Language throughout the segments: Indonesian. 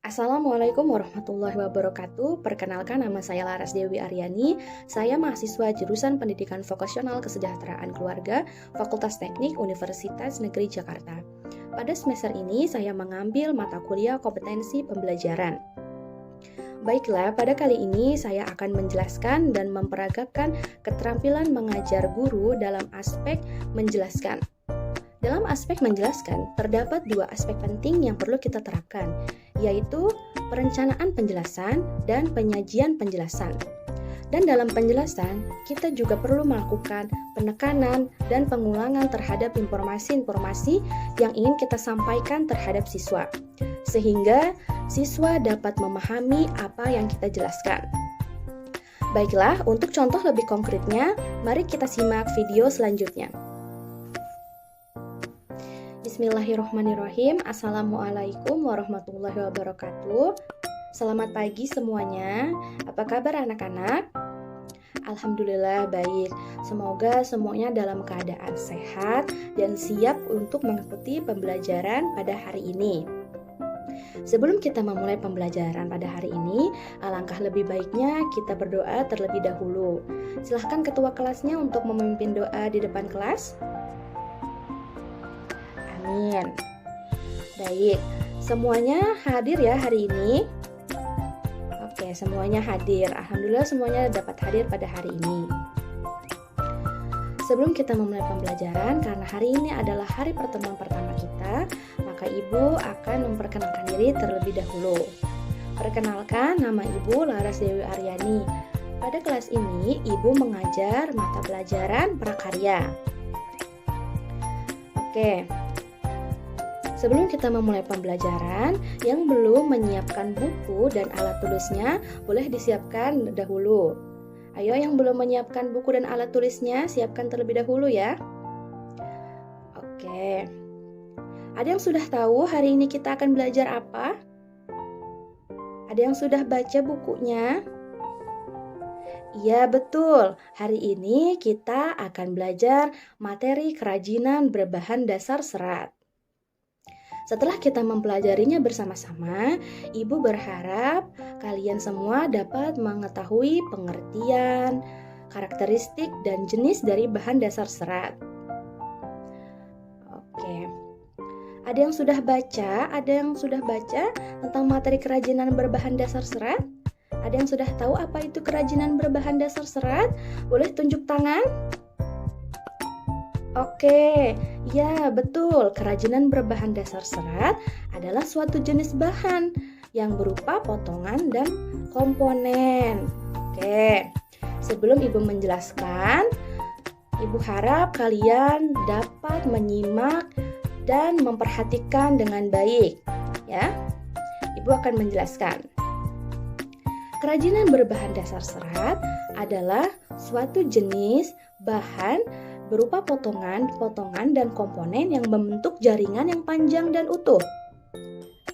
Assalamualaikum warahmatullahi wabarakatuh. Perkenalkan, nama saya Laras Dewi Aryani. Saya mahasiswa jurusan Pendidikan Vokasional Kesejahteraan Keluarga, Fakultas Teknik Universitas Negeri Jakarta. Pada semester ini saya mengambil mata kuliah kompetensi pembelajaran. Baiklah, pada kali ini saya akan menjelaskan dan memperagakan keterampilan mengajar guru dalam aspek menjelaskan. Dalam aspek menjelaskan, terdapat dua aspek penting yang perlu kita terapkan, yaitu perencanaan penjelasan dan penyajian penjelasan. Dan dalam penjelasan, kita juga perlu melakukan penekanan dan pengulangan terhadap informasi-informasi yang ingin kita sampaikan terhadap siswa, sehingga siswa dapat memahami apa yang kita jelaskan. Baiklah, untuk contoh lebih konkretnya, mari kita simak video selanjutnya. Bismillahirrahmanirrahim. Assalamualaikum warahmatullahi wabarakatuh. Selamat pagi semuanya. Apa kabar anak-anak? Alhamdulillah baik. Semoga semuanya dalam keadaan sehat dan siap untuk mengikuti pembelajaran pada hari ini. Sebelum kita memulai pembelajaran pada hari ini, alangkah lebih baiknya kita berdoa terlebih dahulu. Silahkan ketua kelasnya untuk memimpin doa di depan kelas. Amin. Baik, semuanya hadir ya hari ini? Oke, semuanya hadir. Alhamdulillah semuanya dapat hadir pada hari ini. Sebelum kita memulai pembelajaran, karena hari ini adalah hari pertemuan pertama kita, maka Ibu akan memperkenalkan diri terlebih dahulu. Perkenalkan, nama Ibu Laras Dewi Aryani. Pada kelas ini, Ibu mengajar mata pelajaran prakarya. Oke. Sebelum kita memulai pembelajaran, yang belum menyiapkan buku dan alat tulisnya boleh disiapkan dahulu. Ayo yang belum menyiapkan buku dan alat tulisnya, siapkan terlebih dahulu ya. Oke. Ada yang sudah tahu hari ini kita akan belajar apa? Ada yang sudah baca bukunya? Iya betul, hari ini kita akan belajar materi kerajinan berbahan dasar serat. Setelah kita mempelajarinya bersama-sama, Ibu berharap kalian semua dapat mengetahui pengertian, karakteristik, dan jenis dari bahan dasar serat. Oke. Ada yang sudah baca? Ada yang sudah baca tentang materi kerajinan berbahan dasar serat? Ada yang sudah tahu apa itu kerajinan berbahan dasar serat? Boleh tunjuk tangan? Oke, ya betul, kerajinan berbahan dasar serat adalah suatu jenis bahan yang berupa potongan dan komponen. Oke, sebelum Ibu menjelaskan, Ibu harap kalian dapat menyimak dan memperhatikan dengan baik. Ya, Ibu akan menjelaskan. Kerajinan berbahan dasar serat adalah suatu jenis bahan berupa potongan dan komponen yang membentuk jaringan yang panjang dan utuh.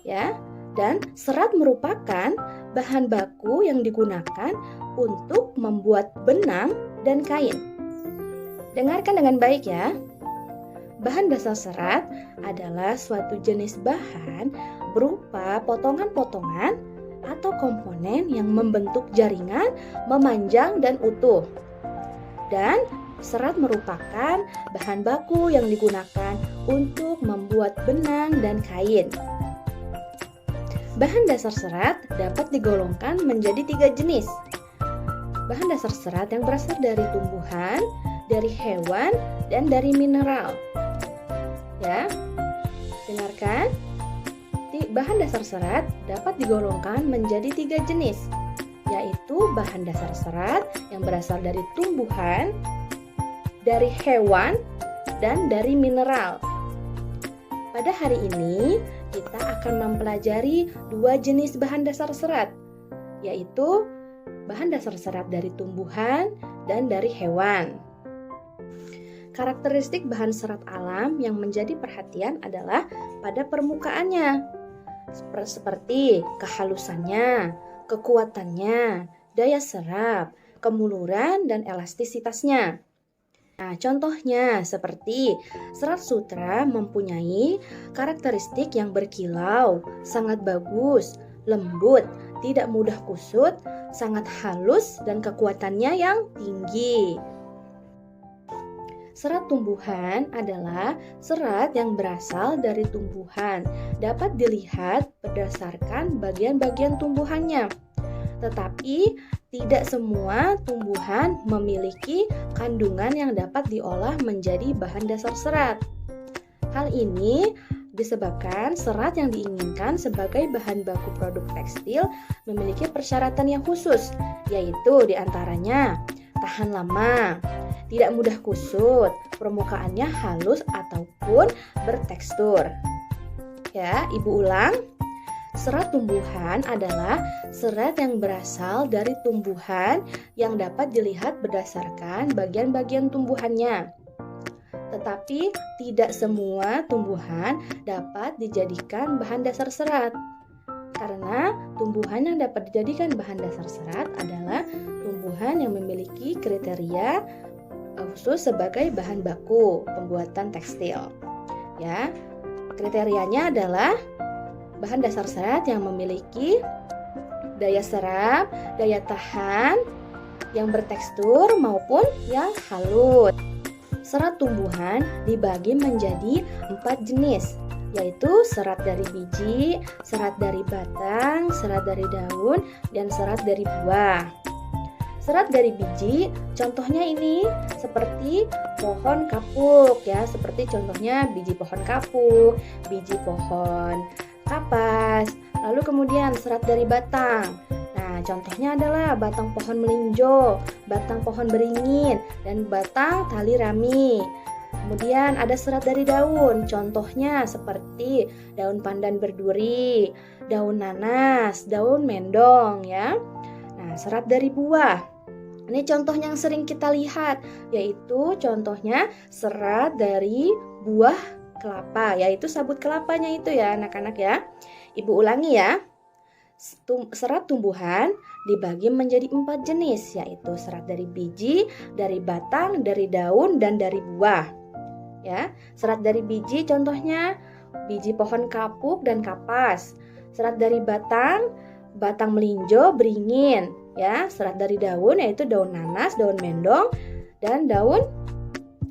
Ya, dan serat merupakan bahan baku yang digunakan untuk membuat benang dan kain. Dengarkan dengan baik ya. Bahan dasar serat adalah suatu jenis bahan berupa potongan-potongan atau komponen yang membentuk jaringan memanjang dan utuh. Dan serat merupakan bahan baku yang digunakan untuk membuat benang dan kain. Bahan dasar serat dapat digolongkan menjadi 3 jenis. Bahan dasar serat yang berasal dari tumbuhan, dari hewan, dan dari mineral. Ya, dengarkan. Bahan dasar serat dapat digolongkan menjadi 3 jenis, yaitu bahan dasar serat yang berasal dari tumbuhan, dari hewan, dan dari mineral. Pada hari ini, kita akan mempelajari 2 jenis bahan dasar serat, yaitu bahan dasar serat dari tumbuhan dan dari hewan. Karakteristik bahan serat alam yang menjadi perhatian adalah pada permukaannya, seperti kehalusannya, kekuatannya, daya serap, kemuluran, dan elastisitasnya. Nah, contohnya seperti serat sutra mempunyai karakteristik yang berkilau, sangat bagus, lembut, tidak mudah kusut, sangat halus, dan kekuatannya yang tinggi. Serat tumbuhan adalah serat yang berasal dari tumbuhan, dapat dilihat berdasarkan bagian-bagian tumbuhannya. Tetapi tidak semua tumbuhan memiliki kandungan yang dapat diolah menjadi bahan dasar serat. Hal ini disebabkan serat yang diinginkan sebagai bahan baku produk tekstil memiliki persyaratan yang khusus, yaitu diantaranya tahan lama, tidak mudah kusut, permukaannya halus ataupun bertekstur. Ya, Ibu ulang. Serat tumbuhan adalah serat yang berasal dari tumbuhan yang dapat dilihat berdasarkan bagian-bagian tumbuhannya. Tetapi tidak semua tumbuhan dapat dijadikan bahan dasar serat. Karena tumbuhan yang dapat dijadikan bahan dasar serat adalah tumbuhan yang memiliki kriteria khusus sebagai bahan baku pembuatan tekstil. Ya, kriterianya adalah bahan dasar serat yang memiliki daya serap, daya tahan, yang bertekstur maupun yang halus. Serat tumbuhan dibagi menjadi 4 jenis, yaitu serat dari biji, serat dari batang, serat dari daun, dan serat dari buah. Serat dari biji, contohnya ini seperti pohon kapuk ya, seperti contohnya biji pohon kapuk, biji pohon kapas. Lalu kemudian serat dari batang. Nah, contohnya adalah batang pohon melinjo, batang pohon beringin, dan batang tali rami. Kemudian ada serat dari daun, contohnya seperti daun pandan berduri, daun nanas, daun mendong ya. Nah, serat dari buah. Ini contoh yang sering kita lihat, yaitu contohnya serat dari buah kelapa, yaitu sabut kelapanya itu ya anak-anak ya. Ibu ulangi ya. Serat tumbuhan dibagi menjadi 4 jenis, yaitu serat dari biji, dari batang, dari daun, dan dari buah. Ya, serat dari biji contohnya biji pohon kapuk dan kapas. Serat dari batang, batang melinjo, beringin. Ya, serat dari daun yaitu daun nanas, daun mendong, dan daun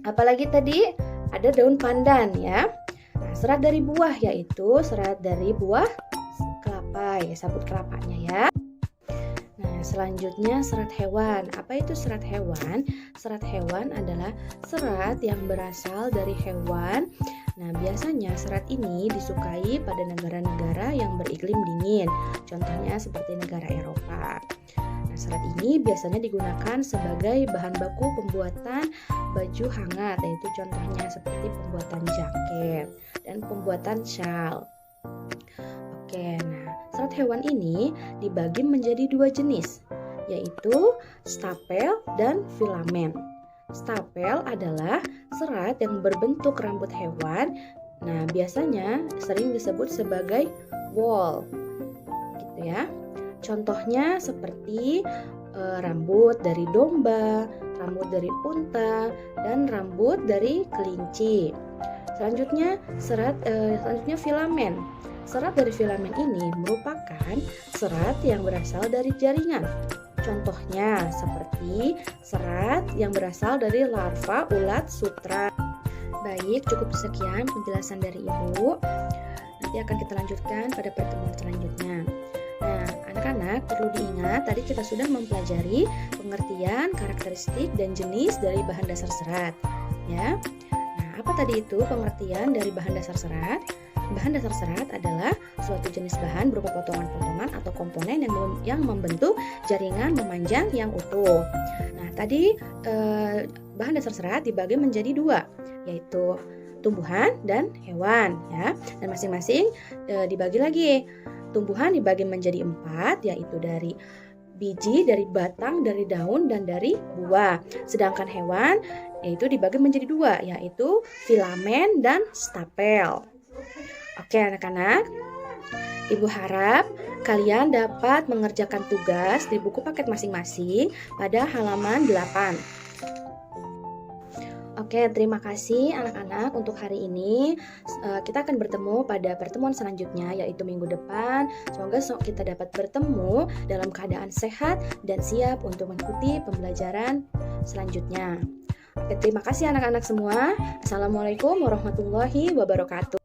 apalagi tadi ada daun pandan ya. Nah, serat dari buah yaitu serat dari buah kelapa ya, sabut kelapanya ya. Nah, selanjutnya serat hewan. Apa itu serat hewan? Serat hewan adalah serat yang berasal dari hewan. Nah, biasanya serat ini disukai pada negara-negara yang beriklim dingin. Contohnya seperti negara Eropa. Nah, serat ini biasanya digunakan sebagai bahan baku pembuatan baju hangat, yaitu contohnya seperti pembuatan jaket dan pembuatan syal. Oke, nah serat hewan ini dibagi menjadi 2 jenis, yaitu stapel dan filamen. Stapel adalah serat yang berbentuk rambut hewan. Nah, biasanya sering disebut sebagai wool, gitu ya. Contohnya seperti rambut dari domba, rambut dari unta, dan rambut dari kelinci. Selanjutnya selanjutnya filamen. Serat dari filamen ini merupakan serat yang berasal dari jaringan. Contohnya seperti serat yang berasal dari larva ulat sutra. Baik, cukup sekian penjelasan dari Ibu. Nanti akan kita lanjutkan pada pertemuan selanjutnya. Nah, anak-anak perlu diingat tadi kita sudah mempelajari pengertian, karakteristik, dan jenis dari bahan dasar serat. Ya. Nah, apa tadi itu pengertian dari bahan dasar serat? Bahan dasar serat adalah suatu jenis bahan berupa potongan-potongan atau komponen yang membentuk jaringan memanjang yang utuh. Nah, tadi bahan dasar serat dibagi menjadi 2, yaitu tumbuhan dan hewan ya. Dan masing-masing dibagi lagi. Tumbuhan dibagi menjadi 4, yaitu dari biji, dari batang, dari daun, dan dari buah. Sedangkan hewan yaitu dibagi menjadi 2, yaitu filamen dan stapel. Oke anak-anak, Ibu harap kalian dapat mengerjakan tugas di buku paket masing-masing pada halaman 8. Oke, terima kasih anak-anak untuk hari ini. Kita akan bertemu pada pertemuan selanjutnya, yaitu minggu depan. Semoga kita dapat bertemu dalam keadaan sehat dan siap untuk mengikuti pembelajaran selanjutnya. Oke, terima kasih anak-anak semua. Assalamualaikum warahmatullahi wabarakatuh.